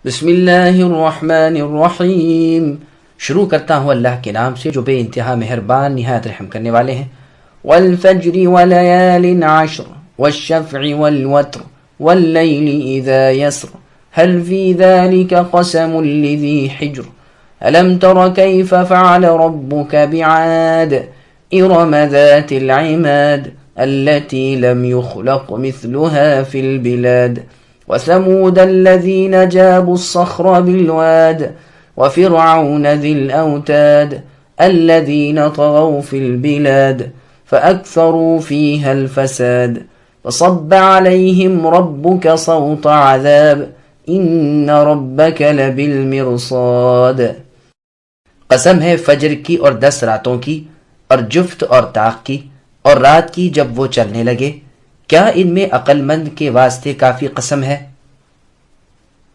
بسم اللہ الرحمن الرحیم۔ شروع کرتا ہوں اللہ کے نام سے جو بے انتہا مہربان نہایت رحم کرنے والے ہیں۔ والفجر وليال عشر والشفع والوتر والليل إذا يسر هل في ذلك قسم لذي حجر ألم تر كيف فعل ربك بعاد إرم ذات العماد التي لم يخلق مثلها في البلاد وثمود الذين جابوا الصخر بالواد وفرعون ذي الأوتاد الذين طغوا في البلاد فأكثروا فيها الفساد فصب عليهم ربك صوت عذاب إن ربك لبالمرصاد۔ قسم ہے فجر کی اور 10 راتوں کی اور جفت اور طاق کی اور رات کی جب وہ چلنے لگے، کیا ان میں عقل مند کے واسطے کافی قسم ہے؟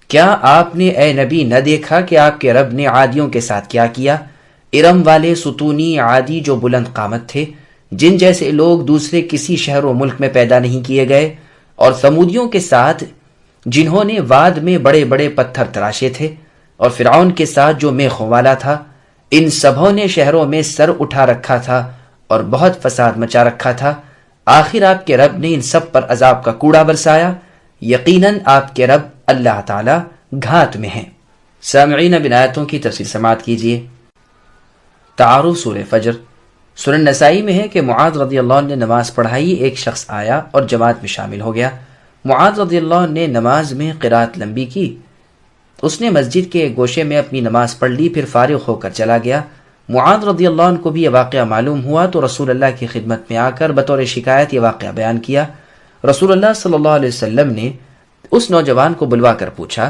کیا آپ نے اے نبی نہ دیکھا کہ آپ کے رب نے عادیوں کے ساتھ کیا کیا؟ ارم والے ستونی عادی جو بلند قامت تھے، جن جیسے لوگ دوسرے کسی شہر و ملک میں پیدا نہیں کیے گئے، اور ثمودیوں کے ساتھ جنہوں نے واد میں بڑے بڑے پتھر تراشے تھے، اور فرعون کے ساتھ جو میخوں والا تھا۔ ان سبھوں نے شہروں میں سر اٹھا رکھا تھا اور بہت فساد مچا رکھا تھا۔ آخر آپ کے رب نے ان سب پر عذاب کا کوڑا برسایا۔ یقیناً آپ کے رب اللہ تعالی گھات میں ہیں۔ سامعین، اب ان آیتوں کی تفصیل سماعت کیجیے۔ تعارف سورہ فجر۔ سنن نسائی میں ہے کہ معاذ رضی اللہ عنہ نے نماز پڑھائی، ایک شخص آیا اور جماعت میں شامل ہو گیا۔ معاذ رضی اللہ عنہ نے نماز میں قرات لمبی کی۔ اس نے مسجد کے ایک گوشے میں اپنی نماز پڑھ لی، پھر فارغ ہو کر چلا گیا۔ معاذ رضی اللہ عنہ کو بھی یہ واقعہ معلوم ہوا تو رسول اللہ کی خدمت میں آ کر بطور شکایت یہ واقعہ بیان کیا۔ رسول اللہ صلی اللہ علیہ وسلم نے اس نوجوان کو بلوا کر پوچھا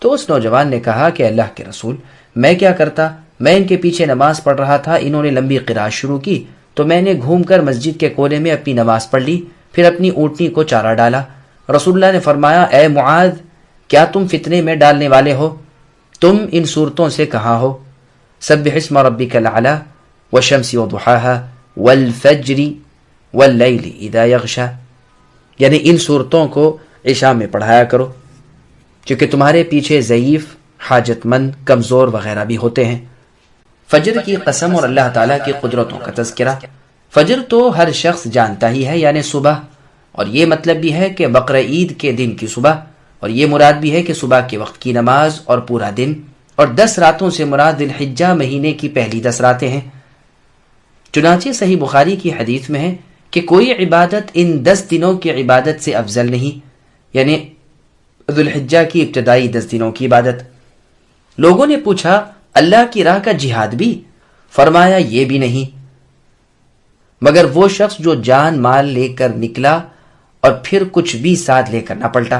تو اس نوجوان نے کہا کہ اللہ کے رسول، میں کیا کرتا؟ میں ان کے پیچھے نماز پڑھ رہا تھا، انہوں نے لمبی قرات شروع کی تو میں نے گھوم کر مسجد کے کونے میں اپنی نماز پڑھ لی، پھر اپنی اونٹنی کو چارہ ڈالا۔ رسول اللہ نے فرمایا، اے معاذ، کیا تم فتنے میں ڈالنے والے ہو؟ تم ان صورتوں سے کہاں ہو؟ سبح اسم ربک الاعلی والشمس وضحاها والفجر واللیل اذا یغشی، یعنی ان صورتوں کو عشاء میں پڑھایا کرو، کیونکہ تمہارے پیچھے ضعیف، حاجت مند، کمزور وغیرہ بھی ہوتے ہیں۔ فجر کی قسم اور اللہ تعالیٰ کی قدرتوں کا تذکرہ۔ فجر تو ہر شخص جانتا ہی ہے، یعنی صبح، اور یہ مطلب بھی ہے کہ بقرہ عید کے دن کی صبح، اور یہ مراد بھی ہے کہ صبح کے وقت کی نماز اور پورا دن، اور 10 راتوں سے مراد ذی الحجہ مہینے کی پہلی 10 راتیں ہیں۔ چنانچہ صحیح بخاری کی حدیث میں ہے کہ کوئی عبادت ان 10 دنوں کی عبادت سے افضل نہیں، یعنی ذی الحجہ کی ابتدائی 10 دنوں کی عبادت۔ لوگوں نے پوچھا، اللہ کی راہ کا جہاد بھی؟ فرمایا، یہ بھی نہیں، مگر وہ شخص جو جان مال لے کر نکلا اور پھر کچھ بھی ساتھ لے کر نہ پلٹا۔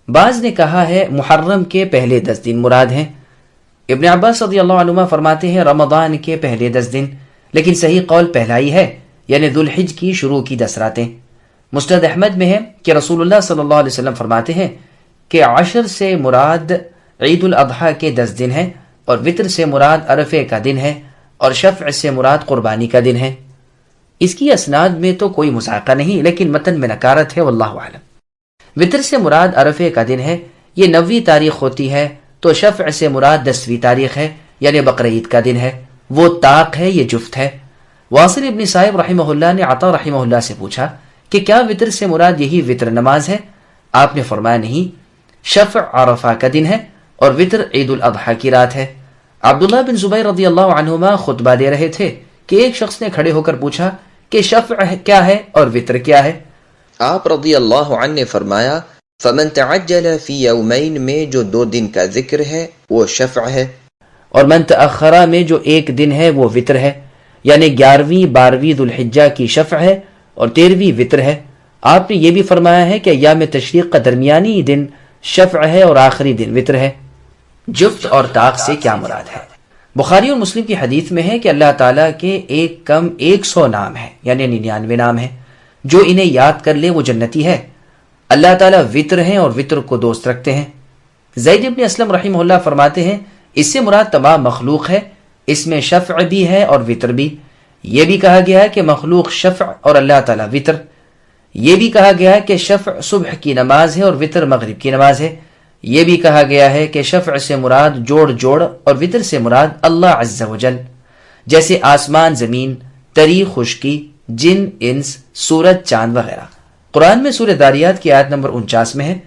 بعض نے کہا ہے محرم کے پہلے 10 دن مراد ہیں۔ ابن عباس رضی اللہ عنہما فرماتے ہیں رمضان کے پہلے 10 دن، لیکن صحیح قول پہلا ہی ہے، یعنی ذی الحج کی شروع کی 10 راتیں۔ مسند احمد میں ہے کہ رسول اللہ صلی اللہ علیہ وسلم فرماتے ہیں کہ عشر سے مراد عید الاضحیٰ کے 10 دن ہیں، اور وطر سے مراد عرفے کا دن ہے، اور شفع سے مراد قربانی کا دن ہے۔ اس کی اسناد میں تو کوئی مذائقہ نہیں، لیکن متن میں نکارت ہے، واللہ اعلم۔ وطر سے مراد عرفے کا دن ہے، یہ 90 تاریخ ہوتی ہے، تو شفع سے مراد 10ویں تاریخ ہے، یعنی بقرہ عید کا دن ہے۔ وہ طاق ہے، یہ جفت ہے۔ واصل ابن صائب رحمہ اللہ نے عطا رحمہ اللہ سے پوچھا کہ کیا وطر سے مراد یہی وطر نماز ہے؟ آپ نے فرمایا، نہیں، شفع عرفہ کا دن ہے اور وطر عید الاضحیٰ کی رات ہے۔ عبداللہ بن زبیر رضی اللہ عنہما خطبہ دے رہے تھے کہ ایک شخص نے کھڑے ہو کر پوچھا کہ شفع کیا ہے اور وطر کیا ہے؟ آپ رضی اللہ عنہ نے فرمایا، فمن تعجل فی یومین میں جو 2 دن کا ذکر ہے وہ شفع ہے، اور من تأخرہ میں جو 1 دن ہے وہ وطر ہے، یعنی 11ویں 12ویں ذی الحجہ کی شفع ہے اور 13ویں وطر ہے۔ آپ نے یہ بھی فرمایا ہے کہ ایام تشریق کا درمیانی دن شفع ہے اور آخری دن وطر ہے۔ جفت اور طاق سے کیا مراد ہے؟ بخاری اور مسلم کی حدیث میں ہے کہ اللہ تعالیٰ کے ایک کم 100 نام ہیں، یعنی 99 نام ہیں، جو انہیں یاد کر لے وہ جنتی ہے۔ اللہ تعالیٰ وطر ہیں اور وطر کو دوست رکھتے ہیں۔ زید بن اسلم رحمہ اللہ فرماتے ہیں، اس سے مراد تمام مخلوق ہے، اس میں شفع بھی ہے اور وطر بھی۔ یہ بھی کہا گیا ہے کہ مخلوق شفع اور اللہ تعالیٰ وطر۔ یہ بھی کہا گیا ہے کہ شفع صبح کی نماز ہے اور وطر مغرب کی نماز ہے۔ یہ بھی کہا گیا ہے کہ شفع سے مراد جوڑ جوڑ اور وطر سے مراد اللہ عز و جل، جیسے آسمان زمین، تری خشکی، جن انس، سورج چاند وغیرہ۔ قرآن میں سورہ داریات کی آیت نمبر 49 میں ہے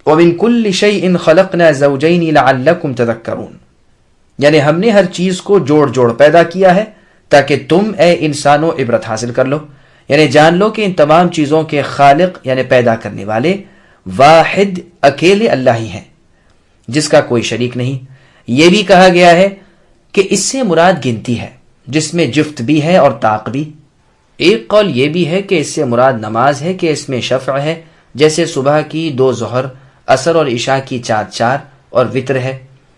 وَمِن كُلِّ شَيْءٍ خَلَقْنَا زَوْجَيْنِ لَعَلَّكُمْ تَذَكَّرُونَ، یعنی ہم نے ہر چیز کو جوڑ جوڑ پیدا کیا ہے تاکہ تم اے انسانوں عبرت حاصل کر لو، یعنی جان لو کہ ان تمام چیزوں کے خالق یعنی پیدا کرنے والے واحد اکیلے اللہ ہی ہیں، جس کا کوئی شریک نہیں۔ یہ بھی کہا گیا ہے کہ اس سے مراد گنتی ہے، جس میں جفت بھی ہے اور طاق بھی۔ ایک قول یہ بھی ہے کہ اس سے مراد نماز ہے کہ اس میں شفع ہے، جیسے صبح کی 2 ظہر، عصر اور عشاء کی 4 اور وطر ہے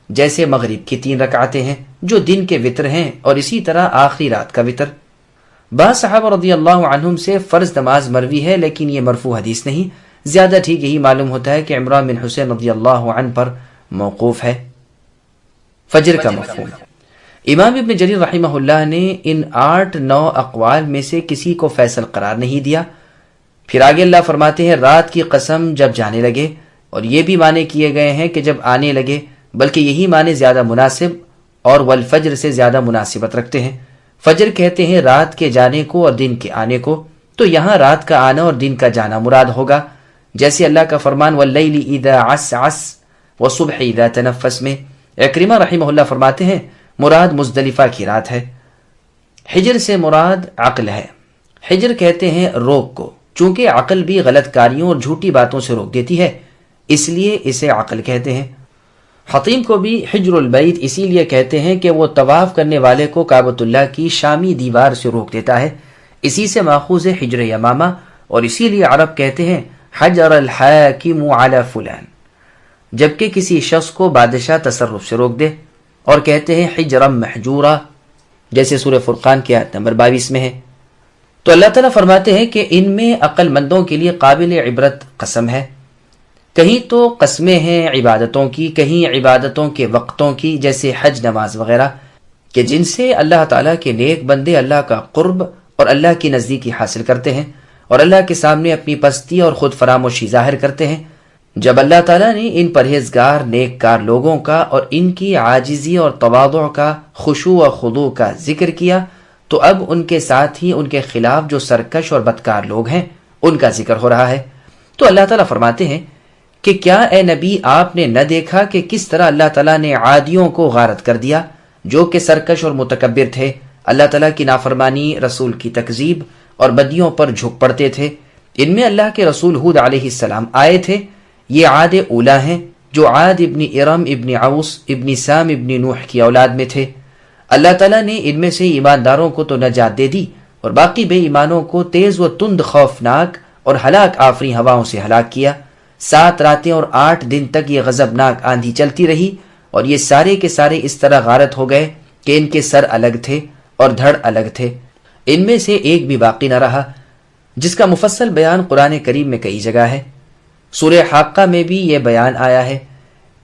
جیسے مغرب کی 3 رکعتیں ہیں جو دن کے وطر ہیں، اور اسی طرح آخری رات کا وطر۔ بعض صحابہ رضی اللہ عنہم سے فرض نماز مروی ہے، لیکن یہ مرفوع حدیث نہیں، زیادہ ٹھیک یہی معلوم ہوتا ہے کہ عمران بن حسین رضی اللہ عنہ پر موقوف ہے۔ فجر کا مفہوم، امام ابن جریر رحمہ اللہ نے ان 8-9 اقوال میں سے کسی کو فیصل قرار نہیں دیا۔ پھر آگے اللہ فرماتے ہیں رات کی قسم جب جانے لگے، اور یہ بھی معنی کیے گئے ہیں کہ جب آنے لگے، بلکہ یہی معنی زیادہ مناسب اور والفجر سے زیادہ مناسبت رکھتے ہیں۔ فجر کہتے ہیں رات کے جانے کو اور دن کے آنے کو، تو یہاں رات کا آنا اور دن کا جانا مراد ہوگا، جیسے اللہ کا فرمان واللیل اذا عسعس والصبح اذا تنفس میں۔ اکرمہ رحمہ اللہ فرماتے ہیں مراد مزدلفہ کی رات ہے۔ حجر سے مراد عقل ہے۔ حجر کہتے ہیں روک کو، چونکہ عقل بھی غلط کاریوں اور جھوٹی باتوں سے روک دیتی ہے، اس لیے اسے عقل کہتے ہیں۔ حطیم کو بھی حجر البیت اسی لیے کہتے ہیں کہ وہ طواف کرنے والے کو کعبۃ اللہ کی شامی دیوار سے روک دیتا ہے، اسی سے ماخوذ ہے حجر یمامہ، اور اسی لیے عرب کہتے ہیں حجر الحاکم علی فلان، جبکہ کسی شخص کو بادشاہ تصرف سے روک دے، اور کہتے ہیں حجرا محجورا، جیسے سورہ فرقان کی آیت نمبر 22 میں ہے۔ تو اللہ تعالیٰ فرماتے ہیں کہ ان میں عقل مندوں کے لیے قابل عبرت قسم ہے۔ کہیں تو قسمیں ہیں عبادتوں کی، کہیں عبادتوں کے وقتوں کی، جیسے حج، نماز وغیرہ، کہ جن سے اللہ تعالیٰ کے نیک بندے اللہ کا قرب اور اللہ کی نزدیکی حاصل کرتے ہیں، اور اللہ کے سامنے اپنی پستی اور خود فراموشی ظاہر کرتے ہیں۔ جب اللہ تعالیٰ نے ان پرہیزگار نیک کار لوگوں کا اور ان کی عاجزی اور تواضع کا، خشوع و خضوع کا ذکر کیا، تو اب ان کے ساتھ ہی ان کے خلاف جو سرکش اور بدکار لوگ ہیں ان کا ذکر ہو رہا ہے۔ تو اللہ تعالیٰ فرماتے ہیں کہ کیا اے نبی آپ نے نہ دیکھا کہ کس طرح اللہ تعالیٰ نے عادیوں کو غارت کر دیا جو کہ سرکش اور متکبر تھے، اللہ تعالیٰ کی نافرمانی، رسول کی تکذیب اور بدیوں پر جھک پڑتے تھے۔ ان میں اللہ کے رسول ہود علیہ السلام آئے تھے۔ یہ عاد اولا ہیں جو عاد ابن ارم ابن عوس ابن سام ابن نوح کی اولاد میں تھے۔ اللہ تعالیٰ نے ان میں سے ایمانداروں کو تو نجات دے دی، اور باقی بے ایمانوں کو تیز و تند، خوفناک اور ہلاک آفری ہواؤں سے ہلاک کیا۔ 7 راتیں اور 8 دن تک یہ غضبناک آندھی چلتی رہی، اور یہ سارے کے سارے اس طرح غارت ہو گئے کہ ان کے سر الگ تھے اور دھڑ الگ تھے، ان میں سے ایک بھی باقی نہ رہا، جس کا مفصل بیان قرآن کریم میں کئی جگہ ہے۔ سورہ حاقہ میں بھی یہ بیان آیا ہے۔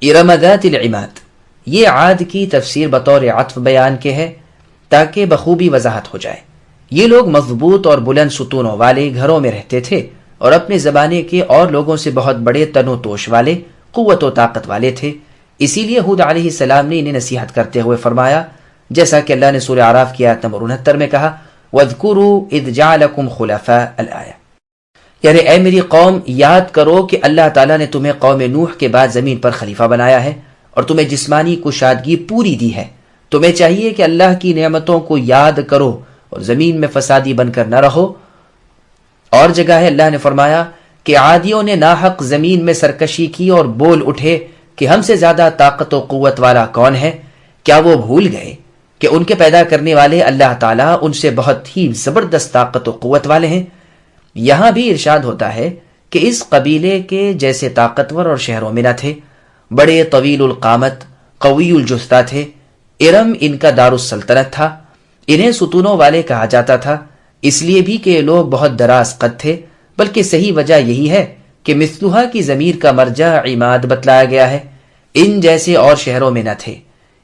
ارم ذات العماد، یہ عاد کی تفسیر بطور عطف بیان کے ہے تاکہ بخوبی وضاحت ہو جائے۔ یہ لوگ مضبوط اور بلند ستونوں والے گھروں میں رہتے تھے، اور اپنے زمانے کے اور لوگوں سے بہت بڑے تن و توش والے، قوت و طاقت والے تھے۔ اسی لیے ہود علیہ السلام نے انہیں نصیحت کرتے ہوئے فرمایا، جیسا کہ اللہ نے سورہ اعراف کی آیت نمبر 69 میں کہا وَاذْكُرُوا إِذْ جَعَلَكُمْ خُلَفَاءَ الْآیہ، یعنی اے میری قوم یاد کرو کہ اللہ تعالیٰ نے تمہیں قوم نوح کے بعد زمین پر خلیفہ بنایا ہے اور تمہیں جسمانی کشادگی پوری دی ہے۔ تمہیں چاہیے کہ اللہ کی نعمتوں کو یاد کرو اور زمین میں فسادی بن کر نہ رہو۔ اور جگہ ہے اللہ نے فرمایا کہ عادیوں نے ناحق زمین میں سرکشی کی اور بول اٹھے کہ ہم سے زیادہ طاقت و قوت والا کون ہے؟ کیا وہ بھول گئے کہ ان کے پیدا کرنے والے اللہ تعالیٰ ان سے بہت ہی زبردست طاقت و قوت والے ہیں؟ یہاں بھی ارشاد ہوتا ہے کہ اس قبیلے کے جیسے طاقتور اور شہروں میں نہ تھے، بڑے طویل القامت، قوی الجثہ تھے۔ ارم ان کا دار السلطنت تھا۔ انہیں ستونوں والے کہا جاتا تھا، اس لیے بھی کہ یہ لوگ بہت دراز قد تھے، بلکہ صحیح وجہ یہی ہے کہ مثلھا کی ضمیر کا مرجع عماد بتلایا گیا ہے۔ ان جیسے اور شہروں میں نہ تھے،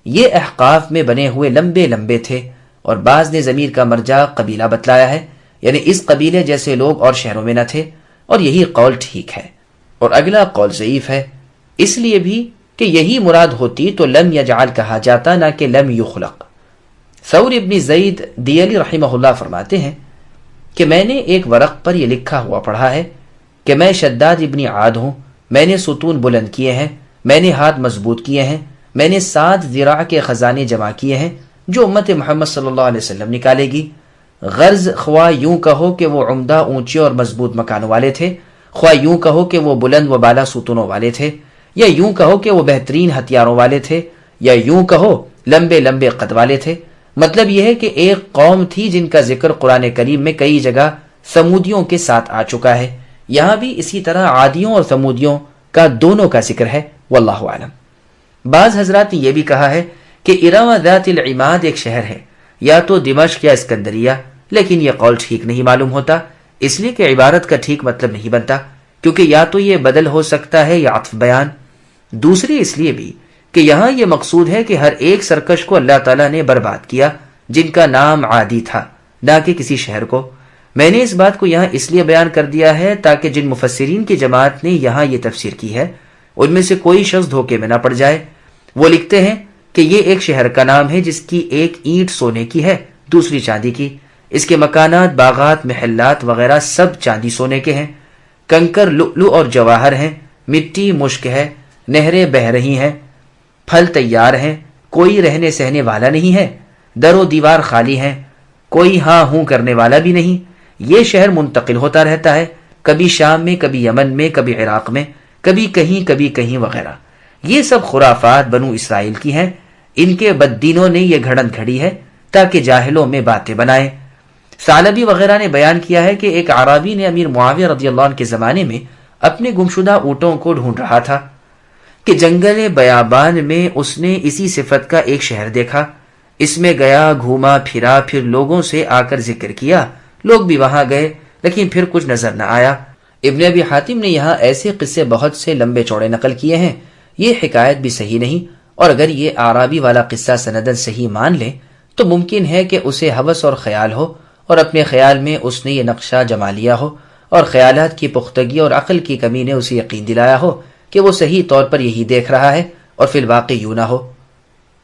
یہ احقاف میں بنے ہوئے لمبے لمبے تھے، اور بعض نے ضمیر کا مرجع قبیلہ بتلایا ہے، یعنی اس قبیلے جیسے لوگ اور شہروں میں نہ تھے، اور یہی قول ٹھیک ہے۔ اور اگلا قول ضعیف ہے۔ اس لیے بھی کہ یہی مراد ہوتی تو لم یجعل کہا جاتا، نہ کہ لم یخلق۔ ثور ابن زید دیلی رحمہ اللہ فرماتے ہیں کہ میں نے ایک ورق پر یہ لکھا ہوا پڑھا ہے کہ میں شداد ابن عاد ہوں، میں نے ستون بلند کیے ہیں، میں نے ہاتھ مضبوط کیے ہیں، میں نے 7 ذراع کے خزانے جمع کیے ہیں جو امت محمد صلی اللہ علیہ وسلم نکالے گی۔ غرض خواہ یوں کہو کہ وہ عمدہ اونچے اور مضبوط مکانوں والے تھے، خواہ یوں کہو کہ وہ بلند و بالا ستونوں والے تھے، یا یوں کہو کہ وہ بہترین ہتھیاروں والے تھے، یا یوں کہو لمبے لمبے قد والے تھے۔ مطلب یہ ہے کہ ایک قوم تھی جن کا ذکر قرآن کریم میں کئی جگہ سمودیوں کے ساتھ آ چکا ہے، یہاں بھی اسی طرح عادیوں اور سمودیوں کا دونوں کا ذکر ہے، واللہ اعلم۔ بعض حضرات نے یہ بھی کہا ہے کہ ارم ذات العماد ایک شہر ہے، یا تو دمشق یا اسکندریہ، لیکن یہ قول ٹھیک نہیں معلوم ہوتا، اس لیے کہ عبارت کا ٹھیک مطلب نہیں بنتا، کیونکہ یا تو یہ بدل ہو سکتا ہے یا عطف بیان۔ دوسری اس لیے بھی کہ یہاں یہ مقصود ہے کہ ہر ایک سرکش کو اللہ تعالیٰ نے برباد کیا جن کا نام عادی تھا، نہ کہ کسی شہر کو۔ میں نے اس بات کو یہاں اس لیے بیان کر دیا ہے تاکہ جن مفسرین کی جماعت نے یہاں یہ تفسیر کی ہے ان میں سے کوئی شخص دھوکے میں نہ پڑ جائے۔ وہ لکھتے ہیں کہ یہ ایک شہر کا نام ہے جس کی ایک اینٹ سونے کی ہے، دوسری چاندی کی، اس کے مکانات، باغات، محلات وغیرہ سب چاندی سونے کے ہیں، کنکر لؤلؤ اور جواہر ہیں، مٹی مشک ہے، نہریں بہہ رہی ہیں، پھل تیار ہیں، کوئی رہنے سہنے والا نہیں ہے، در و دیوار خالی ہیں، کوئی ہاں ہوں کرنے والا بھی نہیں۔ یہ شہر منتقل ہوتا رہتا ہے، کبھی شام میں، کبھی یمن میں، کبھی عراق میں، کبھی کہیں وغیرہ۔ یہ سب خرافات بنو اسرائیل کی ہیں، ان کے بددینوں نے یہ گھڑن گھڑی ہے تاکہ جاہلوں میں باتیں بنائیں۔ ثعلبی وغیرہ نے بیان کیا ہے کہ ایک عرابی نے امیر معاویہ رضی اللہ عنہ کے زمانے میں اپنے گمشدہ اونٹوں کو ڈھونڈ رہا تھا کہ جنگل بیابان میں اس نے اسی صفت کا ایک شہر دیکھا، اس میں گیا، گھوما پھرا، پھر لوگوں سے آ کر ذکر کیا، لوگ بھی وہاں گئے لیکن پھر کچھ نظر نہ آیا۔ ابن ابی حاتم نے یہاں ایسے قصے بہت سے لمبے چوڑے نقل کیے ہیں، یہ حکایت بھی صحیح نہیں، اور اگر یہ اعرابی والا قصہ سندن صحیح مان لیں تو ممکن ہے کہ اسے ہوس اور خیال ہو، اور اپنے خیال میں اس نے یہ نقشہ جما لیا ہو، اور خیالات کی پختگی اور عقل کی کمی نے اسے یقین دلایا ہو کہ وہ صحیح طور پر یہی دیکھ رہا ہے، اور فی الواقع یوں نہ ہو۔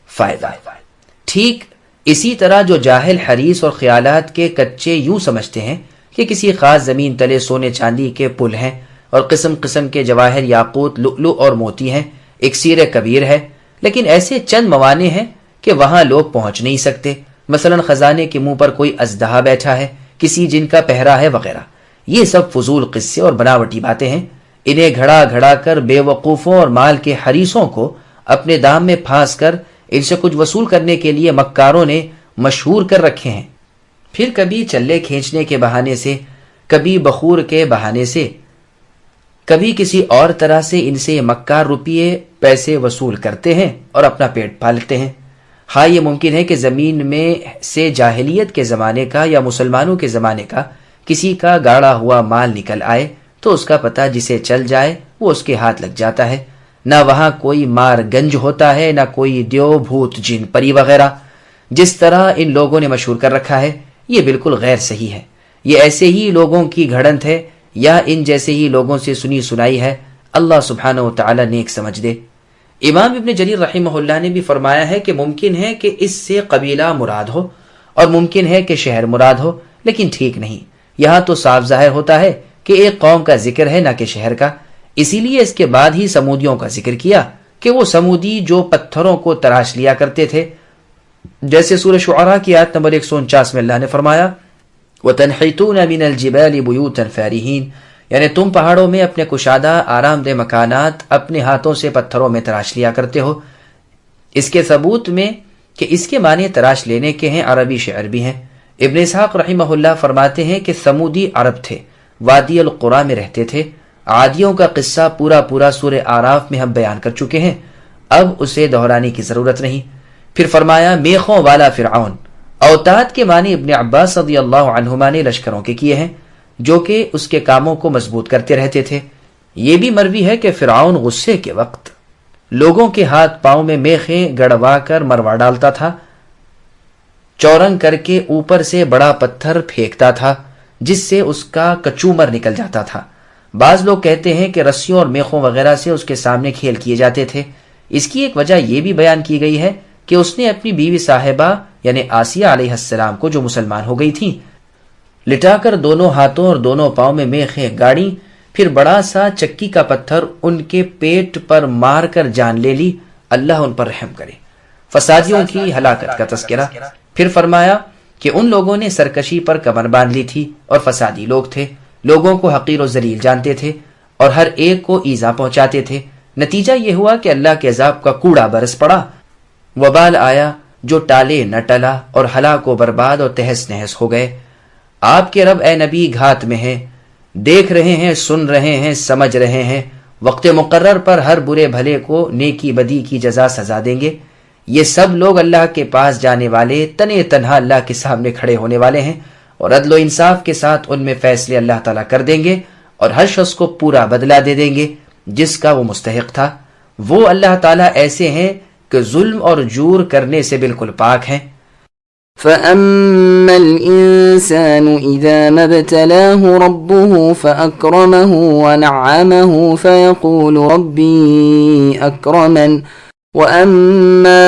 فائدہ ٹھیک اسی طرح جو جاہل حریص اور خیالات کے کچے یوں سمجھتے ہیں کہ کسی خاص زمین تلے سونے چاندی کے پل ہیں اور قسم قسم کے جواہر، یاقوت، لؤلؤ اور موتی ہیں، اکسیر کبیر ہے، لیکن ایسے چند موانع ہیں کہ وہاں لوگ پہنچ نہیں سکتے، مثلا خزانے کے منہ پر کوئی اژدہا بیٹھا ہے، کسی جن کا پہرا ہے وغیرہ۔ یہ سب فضول قصے اور بناوٹی باتیں ہیں، انہیں گھڑا گھڑا کر بے وقوفوں اور مال کے حریصوں کو اپنے دام میں پھانس کر ان سے کچھ وصول کرنے کے لیے مکاروں نے مشہور کر رکھے ہیں۔ پھر کبھی چلے کھینچنے کے بہانے سے، کبھی بخور کے بہانے سے، کبھی کسی اور طرح سے ان سے مکار روپیے پیسے وصول کرتے ہیں اور اپنا پیٹ پالتے ہیں۔ ہاں یہ ممکن ہے کہ زمین میں سے جاہلیت کے زمانے کا یا مسلمانوں کے زمانے کا کسی کا گاڑا ہوا مال نکل آئے تو اس کا پتہ جسے چل جائے وہ اس کے ہاتھ لگ جاتا ہے، نہ وہاں کوئی مار گنج ہوتا ہے، نہ کوئی دیو بھوت جن پری وغیرہ، جس طرح ان لوگوں نے مشہور کر رکھا ہے۔ یہ بالکل غیر صحیح ہے، یہ ایسے ہی لوگوں کی گھڑنت ہے یا ان جیسے ہی لوگوں سے سنی سنائی ہے، اللہ سبحانہ و تعالی نیک سمجھ دے۔ امام ابن جریر رحمہ اللہ نے بھی فرمایا ہے کہ ممکن ہے کہ اس سے قبیلہ مراد ہو اور ممکن ہے کہ شہر مراد ہو، لیکن ٹھیک نہیں، یہاں تو صاف ظاہر ہوتا ہے کہ ایک قوم کا ذکر ہے نہ کہ شہر کا، اسی لیے اس کے بعد ہی سمودیوں کا ذکر کیا کہ وہ سمودی جو پتھروں کو تراش لیا کرتے تھے، جیسے سورہ شعراء کی آیت نمبر 149 میں اللہ نے فرمایا وَتَنْحِتُونَ مِنَ الْجِبَالِ بُيُوتًا فَارِهِينَ، یعنی تم پہاڑوں میں اپنے کشادہ آرام دہ مکانات اپنے ہاتھوں سے پتھروں میں تراش لیا کرتے ہو۔ اس کے ثبوت میں کہ اس کے معنی تراش لینے کے ہیں عربی شعر بھی ہیں۔ ابن اسحاق رحمہ اللہ فرماتے ہیں کہ سمودی عرب تھے، وادی القریٰ میں رہتے تھے۔ عادیوں کا قصہ پورا سورہ اعراف میں ہم بیان کر چکے ہیں، اب اسے دہرانے کی ضرورت نہیں۔ پھر فرمایا میخوں والا فرعون۔ اوتاد کے معنی ابن عباس رضی اللہ عنہما نے لشکروں کے کیے ہیں جو کہ اس کے کاموں کو مضبوط کرتے رہتے تھے۔ یہ بھی مروی ہے کہ فرعون غصے کے وقت لوگوں کے ہاتھ پاؤں میں میخیں گڑوا کر مروا ڈالتا تھا، چورنگ کر کے اوپر سے بڑا پتھر پھینکتا تھا جس سے اس کا کچومر نکل جاتا تھا۔ بعض لوگ کہتے ہیں کہ رسیوں اور میخوں وغیرہ سے اس کے سامنے کھیل کیے جاتے تھے۔ اس کی ایک وجہ یہ بھی بیان کی گئی ہے کہ اس نے اپنی بیوی صاحبہ یعنی آسیہ علیہ السلام کو، جو مسلمان ہو گئی تھی، لٹا کر دونوں ہاتھوں اور دونوں پاؤں میں میخیں گاڑی، پھر بڑا سا چکی کا پتھر ان کے پیٹ پر مار کر جان لے لی۔ اللہ ان پر رحم کرے۔ فسادیوں کی ہلاکت کا تذکرہ۔ پھر فرمایا کہ ان لوگوں نے سرکشی پر کمر باندھ لی تھی اور فسادی لوگ تھے، لوگوں کو حقیر و ذلیل جانتے تھے اور ہر ایک کو ایذا پہنچاتے تھے۔ نتیجہ یہ ہوا کہ اللہ کے عذاب کا کوڑا برس پڑا، وبال آیا جو ٹالے نہ ٹلا، اور ہلاک و برباد اور تہس نہس ہو گئے۔ آپ کے رب اے نبی گھات میں ہیں، دیکھ رہے ہیں، سن رہے ہیں، سمجھ رہے ہیں۔ وقت مقرر پر ہر برے بھلے کو نیکی بدی کی جزا سزا دیں گے۔ یہ سب لوگ اللہ کے پاس جانے والے، تنے تنہا اللہ کے سامنے کھڑے ہونے والے ہیں، اور عدل و انصاف کے ساتھ ان میں فیصلے اللہ تعالیٰ کر دیں گے، اور ہر شخص کو پورا بدلہ دے دیں گے جس کا وہ مستحق تھا۔ وہ اللہ تعالیٰ ایسے ہیں کہ ظلم اور جور کرنے سے بالکل پاک ہیں۔ فَأَمَّا الْإِنسَانُ إِذَا مَا ابْتَلَاهُ رَبُّهُ فَأَكْرَمَهُ وَنَعَّمَهُ فَيَقُولُ رَبِّي أَكْرَمَنِ وَأَمَّا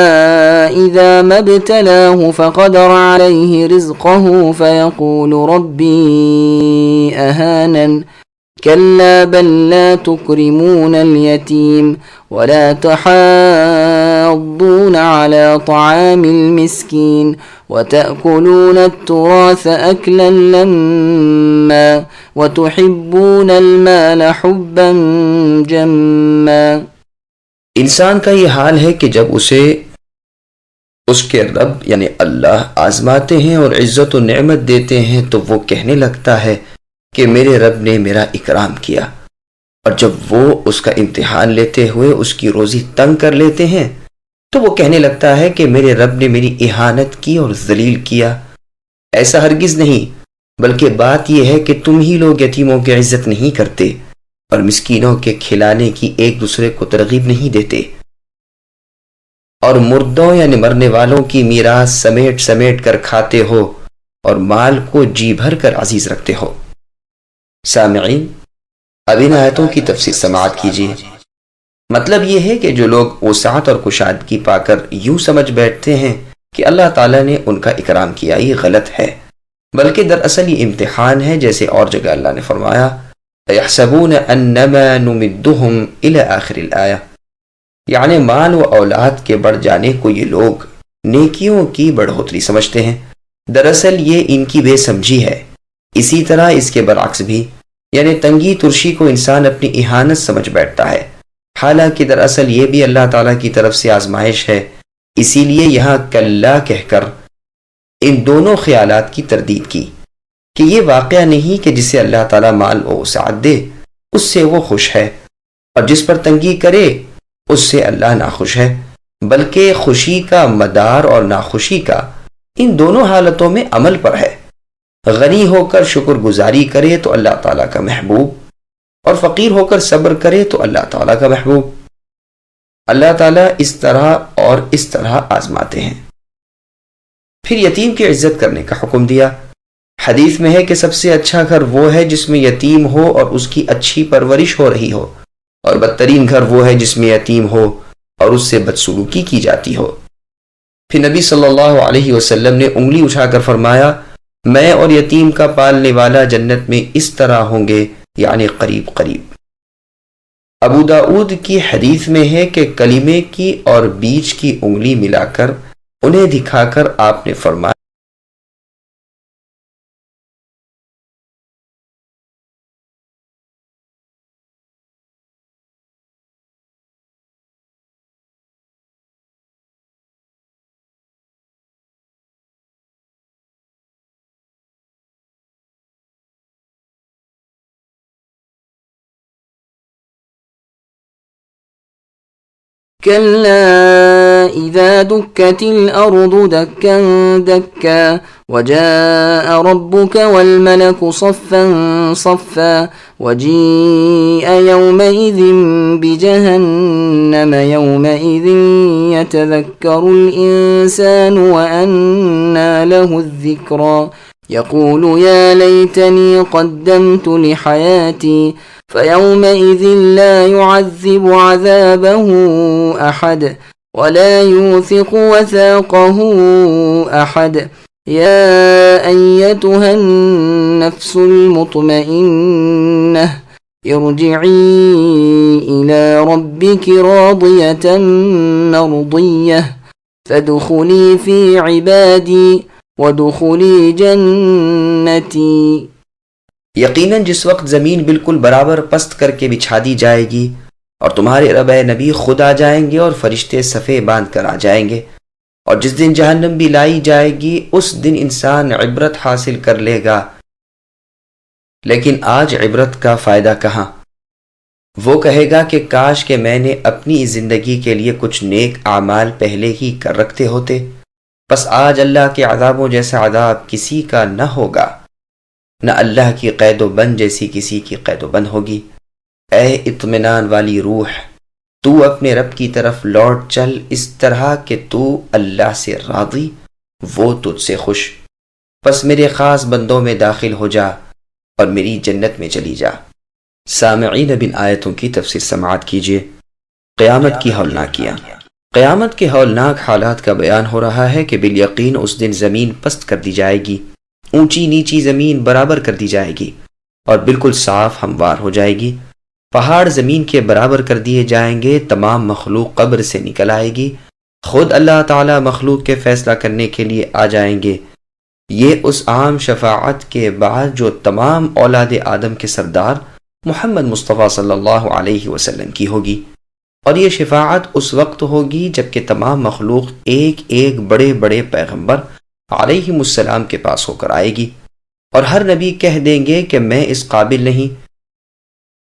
إِذَا مَا ابْتَلَاهُ فَقَدَرَ عَلَيْهِ رِزْقَهُ فَيَقُولُ رَبِّي أَهَانَنِ كَلَّا بَل لَّا تُكْرِمُونَ الْيَتِيمَ وَلَا تَحَاضُّونَ عَلَى طَعَامِ الْمِسْكِينِ وَتَأْكُلُونَ التُّرَاثَ أَكْلًا لَمًّا وَتُحِبُّونَ الْمَالَ حُبًّا جَمًّا۔ انسان کا یہ حال ہے کہ جب اسے اس کے رب یعنی اللہ آزماتے ہیں اور عزت و نعمت دیتے ہیں تو وہ کہنے لگتا ہے کہ میرے رب نے میرا اکرام کیا، اور جب وہ اس کا امتحان لیتے ہوئے اس کی روزی تنگ کر لیتے ہیں تو وہ کہنے لگتا ہے کہ میرے رب نے میری اہانت کی اور ذلیل کیا۔ ایسا ہرگز نہیں، بلکہ بات یہ ہے کہ تم ہی لوگ یتیموں کی عزت نہیں کرتے اور مسکینوں کے کھلانے کی ایک دوسرے کو ترغیب نہیں دیتے، اور مردوں یعنی مرنے والوں کی میراث سمیٹ سمیٹ کر کھاتے ہو اور مال کو جی بھر کر عزیز رکھتے ہو۔ سامعین، اب ان آیتوں کی تفسیر سماعت کیجیے۔ مطلب یہ ہے کہ جو لوگ وسعت اور کشادگی پا کر یوں سمجھ بیٹھتے ہیں کہ اللہ تعالیٰ نے ان کا اکرام کیا، یہ غلط ہے، بلکہ دراصل یہ امتحان ہے، جیسے اور جگہ اللہ نے فرمایا يَحْسَبُونَ أَنَّمَا نُمِدُّهُمْ إِلَى آخِرِ الْآيَةِ، یعنی مال و اولاد کے بڑھ جانے کو یہ لوگ نیکیوں کی بڑھوتری سمجھتے ہیں، دراصل یہ ان کی بے سمجھی ہے۔ اسی طرح اس کے برعکس بھی، یعنی تنگی ترشی کو انسان اپنی اہانت سمجھ بیٹھتا ہے، حالانکہ دراصل یہ بھی اللہ تعالیٰ کی طرف سے آزمائش ہے۔ اسی لیے یہاں کلا کہہ کر ان دونوں خیالات کی تردید کی کہ یہ واقعہ نہیں کہ جسے اللہ تعالیٰ مال و وسعت دے اس سے وہ خوش ہے، اور جس پر تنگی کرے اس سے اللہ ناخوش ہے، بلکہ خوشی کا مدار اور ناخوشی کا ان دونوں حالتوں میں عمل پر ہے۔ غنی ہو کر شکر گزاری کرے تو اللہ تعالیٰ کا محبوب، اور فقیر ہو کر صبر کرے تو اللہ تعالیٰ کا محبوب۔ اللہ تعالیٰ اس طرح اور اس طرح آزماتے ہیں۔ پھر یتیم کی عزت کرنے کا حکم دیا۔ حدیث میں ہے کہ سب سے اچھا گھر وہ ہے جس میں یتیم ہو اور اس کی اچھی پرورش ہو رہی ہو، اور بدترین گھر وہ ہے جس میں یتیم ہو اور اس سے بدسلوکی کی جاتی ہو۔ پھر نبی صلی اللہ علیہ وسلم نے انگلی اٹھا کر فرمایا، میں اور یتیم کا پالنے والا جنت میں اس طرح ہوں گے، یعنی قریب قریب۔ ابو داؤد کی حدیث میں ہے کہ کلمے کی اور بیچ کی انگلی ملا کر انہیں دکھا کر آپ نے فرمایا، كلا إذا دكت الأرض دكا دكا وجاء ربك والملك صفا صفا وجيء يومئذ بجهنم يومئذ يتذكر الإنسان وأنى له الذكرى يقول يا ليتني قدمت لحياتي فيومئذ لا يعذب عذابه أحد ولا يوثق وثاقه أحد. يا أيتها النفس المطمئنة ارجعي إلى ربك راضية مرضية فادخلي في عبادي وادخلي جنتي. یقیناً جس وقت زمین بالکل برابر پست کر کے بچھا دی جائے گی اور تمہارے رب اے نبی خود آ جائیں گے اور فرشتے صفے باندھ کر آ جائیں گے، اور جس دن جہنم بھی لائی جائے گی اس دن انسان عبرت حاصل کر لے گا، لیکن آج عبرت کا فائدہ کہاں؟ وہ کہے گا کہ کاش کہ میں نے اپنی زندگی کے لیے کچھ نیک اعمال پہلے ہی کر رکھتے ہوتے، بس آج اللہ کے عذابوں جیسا عذاب کسی کا نہ ہوگا، نہ اللہ کی قید و بند جیسی کسی کی قید و بند ہوگی۔ اے اطمینان والی روح، تو اپنے رب کی طرف لوٹ چل اس طرح کہ تو اللہ سے راضی، وہ تجھ سے خوش، پس میرے خاص بندوں میں داخل ہو جا اور میری جنت میں چلی جا۔ سامعین بن آیتوں کی تفسیر سماعت کیجیے۔ قیامت کی ہولناکیاں۔ قیامت کے ہولناک حالات کا بیان ہو رہا ہے کہ بالیقین اس دن زمین پست کر دی جائے گی، اونچی نیچی زمین برابر کر دی جائے گی اور بالکل صاف ہموار ہو جائے گی، پہاڑ زمین کے برابر کر دیے جائیں گے، تمام مخلوق قبر سے نکل آئے گی، خود اللہ تعالی مخلوق کے فیصلہ کرنے کے لیے آ جائیں گے۔ یہ اس عام شفاعت کے بعد جو تمام اولاد آدم کے سردار محمد مصطفیٰ صلی اللہ علیہ وسلم کی ہوگی، اور یہ شفاعت اس وقت ہوگی جب کہ تمام مخلوق ایک ایک بڑے بڑے پیغمبر علیہم السلام کے پاس ہو کر آئے گی، اور ہر نبی کہہ دیں گے کہ میں اس قابل نہیں،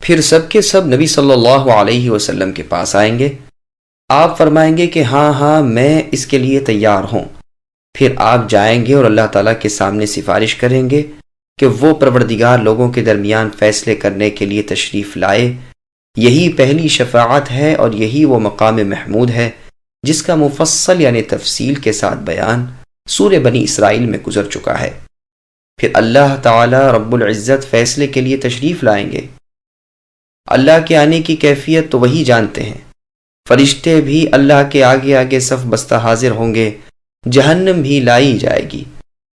پھر سب کے سب نبی صلی اللہ علیہ وسلم کے پاس آئیں گے، آپ فرمائیں گے کہ ہاں ہاں میں اس کے لیے تیار ہوں، پھر آپ جائیں گے اور اللہ تعالیٰ کے سامنے سفارش کریں گے کہ وہ پروردگار لوگوں کے درمیان فیصلے کرنے کے لیے تشریف لائے۔ یہی پہلی شفاعت ہے اور یہی وہ مقام محمود ہے جس کا مفصل یعنی تفصیل کے ساتھ بیان سورہ بنی اسرائیل میں گزر چکا ہے۔ پھر اللہ تعالی رب العزت فیصلے کے لیے تشریف لائیں گے۔ اللہ کے آنے کی کیفیت تو وہی جانتے ہیں، فرشتے بھی اللہ کے آگے آگے صف بستہ حاضر ہوں گے، جہنم بھی لائی جائے گی۔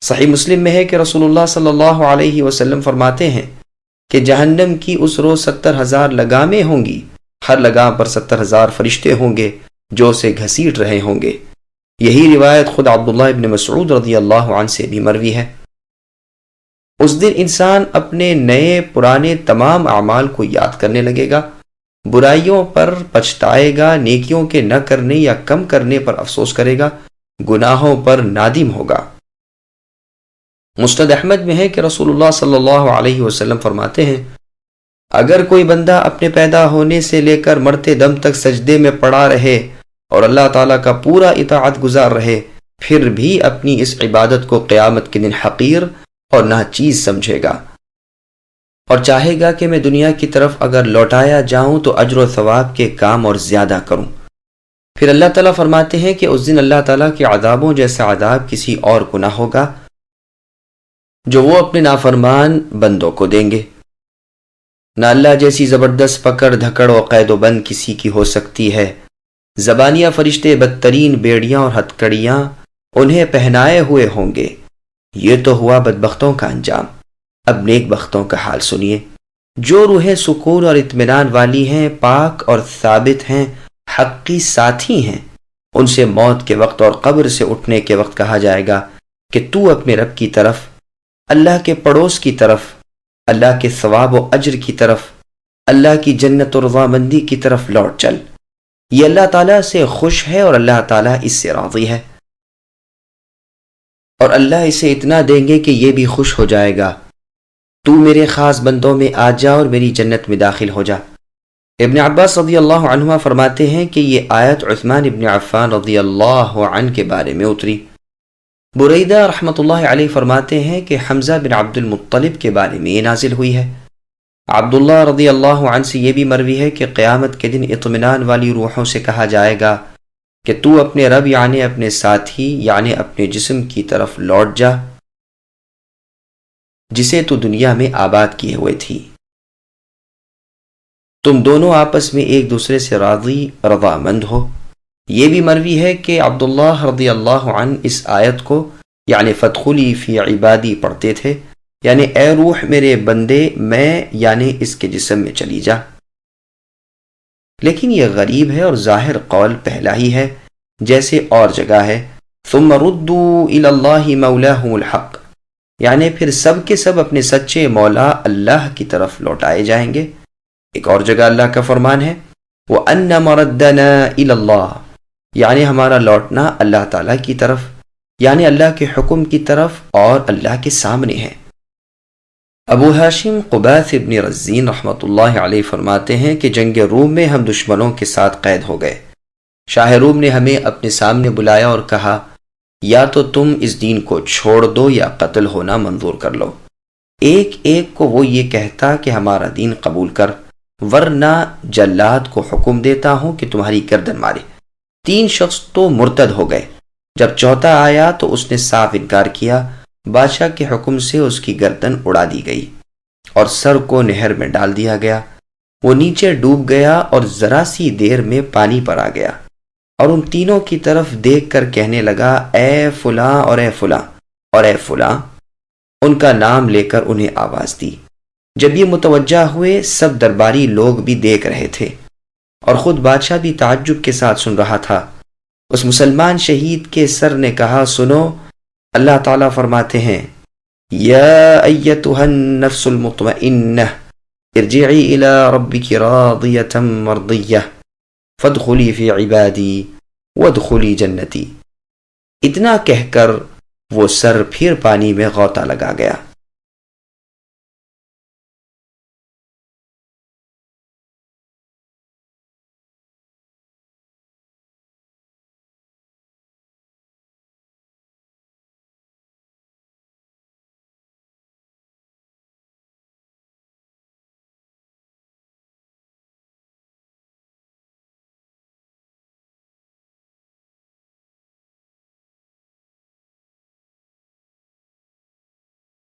صحیح مسلم میں ہے کہ رسول اللہ صلی اللہ علیہ وسلم فرماتے ہیں کہ جہنم کی اس روز 70,000 لگامیں ہوں گی، ہر لگام پر 70,000 فرشتے ہوں گے جو اسے گھسیٹ رہے ہوں گے۔ یہی روایت خود عبداللہ ابن مسعود رضی اللہ عنہ سے بھی مروی ہے۔ اس دن انسان اپنے نئے پرانے تمام اعمال کو یاد کرنے لگے گا، برائیوں پر پچھتائے گا، نیکیوں کے نہ کرنے یا کم کرنے پر افسوس کرے گا، گناہوں پر نادم ہوگا۔ مسند احمد میں ہے کہ رسول اللہ صلی اللہ علیہ وسلم فرماتے ہیں، اگر کوئی بندہ اپنے پیدا ہونے سے لے کر مرتے دم تک سجدے میں پڑا رہے اور اللہ تعالیٰ کا پورا اطاعت گزار رہے، پھر بھی اپنی اس عبادت کو قیامت کے دن حقیر اور ناچیز سمجھے گا اور چاہے گا کہ میں دنیا کی طرف اگر لوٹایا جاؤں تو اجر و ثواب کے کام اور زیادہ کروں، پھر اللہ تعالیٰ فرماتے ہیں کہ اس دن اللہ تعالیٰ کے عذابوں جیسا عذاب کسی اور کو نہ ہوگا جو وہ اپنے نافرمان بندوں کو دیں گے۔ نہ اللہ جیسی زبردست پکڑ دھکڑ و قید و بند کسی کی ہو سکتی ہے۔ زبانیہ فرشتے بدترین بیڑیاں اور ہتکڑیاں انہیں پہنائے ہوئے ہوں گے۔ یہ تو ہوا بدبختوں کا انجام، اب نیک بختوں کا حال سنیے۔ جو روحیں سکون اور اطمینان والی ہیں، پاک اور ثابت ہیں، حق کی ساتھی ہیں، ان سے موت کے وقت اور قبر سے اٹھنے کے وقت کہا جائے گا کہ تو اپنے رب کی طرف، اللہ کے پڑوس کی طرف، اللہ کے ثواب و اجر کی طرف، اللہ کی جنت و رضامندی کی طرف لوٹ چل۔ یہ اللہ تعالیٰ سے خوش ہے اور اللہ تعالیٰ اس سے راضی ہے، اور اللہ اسے اتنا دیں گے کہ یہ بھی خوش ہو جائے گا، تو میرے خاص بندوں میں آ جا اور میری جنت میں داخل ہو جا۔ ابن عباس رضی اللہ عنہما فرماتے ہیں کہ یہ آیت عثمان ابن عفان رضی اللہ عنہ کے بارے میں اتری۔ بریدہ رحمۃ اللہ علیہ فرماتے ہیں کہ حمزہ بن عبد المطلب کے بارے میں یہ نازل ہوئی ہے۔ عبداللہ رضی اللہ عنہ سے یہ بھی مروی ہے کہ قیامت کے دن اطمینان والی روحوں سے کہا جائے گا کہ تو اپنے رب یعنی اپنے ساتھی یعنی اپنے جسم کی طرف لوٹ جا جسے تو دنیا میں آباد کیے ہوئے تھی۔ تم دونوں آپس میں ایک دوسرے سے راضی رضامند ہو۔ یہ بھی مروی ہے کہ عبداللہ رضی اللہ عنہ اس آیت کو یعنی فادخلی فی عبادی پڑھتے تھے، یعنی اے روح میرے بندے میں یعنی اس کے جسم میں چلی جا۔ لیکن یہ غریب ہے اور ظاہر قول پہلا ہی ہے، جیسے اور جگہ ہے ثم ردوا الی اللہ مولاہم الحق، یعنی پھر سب کے سب اپنے سچے مولا اللہ کی طرف لوٹائے جائیں گے۔ ایک اور جگہ اللہ کا فرمان ہے وَأَنَّ مَرَدَّنَا إِلَى اللَّهِ، یعنی ہمارا لوٹنا اللہ تعالیٰ کی طرف، یعنی اللہ کے حکم کی طرف اور اللہ کے سامنے ہے۔ ابو ہاشم قبیث ابن رزین رحمۃ اللہ علیہ فرماتے ہیں کہ جنگ روم میں ہم دشمنوں کے ساتھ قید ہو گئے۔ شاہ روم نے ہمیں اپنے سامنے بلایا اور کہا یا تو تم اس دین کو چھوڑ دو یا قتل ہونا منظور کر لو۔ ایک ایک کو وہ یہ کہتا کہ ہمارا دین قبول کر، ورنہ جلاد کو حکم دیتا ہوں کہ تمہاری گردن مارے۔ 3 شخص تو مرتد ہو گئے۔ جب چوتھا آیا تو اس نے صاف انکار کیا۔ بادشاہ کے حکم سے اس کی گردن اڑا دی گئی اور سر کو نہر میں ڈال دیا گیا۔ وہ نیچے ڈوب گیا اور ذرا سی دیر میں پانی پر آ گیا اور ان تینوں کی طرف دیکھ کر کہنے لگا اے فلاں اور اے فلاں اور اے فلاں، ان کا نام لے کر انہیں آواز دی۔ جب یہ متوجہ ہوئے سب درباری لوگ بھی دیکھ رہے تھے اور خود بادشاہ بھی تعجب کے ساتھ سن رہا تھا۔ اس مسلمان شہید کے سر نے کہا سنو، اللہ تعالیٰ فرماتے ہیں یا ایتھا النفس المطمئنہ ارجعی الی ربک راضیۃ مرضیہ فادخلی فی عبادی وادخلی جنتی۔ اتنا کہہ کر وہ سر پھر پانی میں غوطہ لگا گیا۔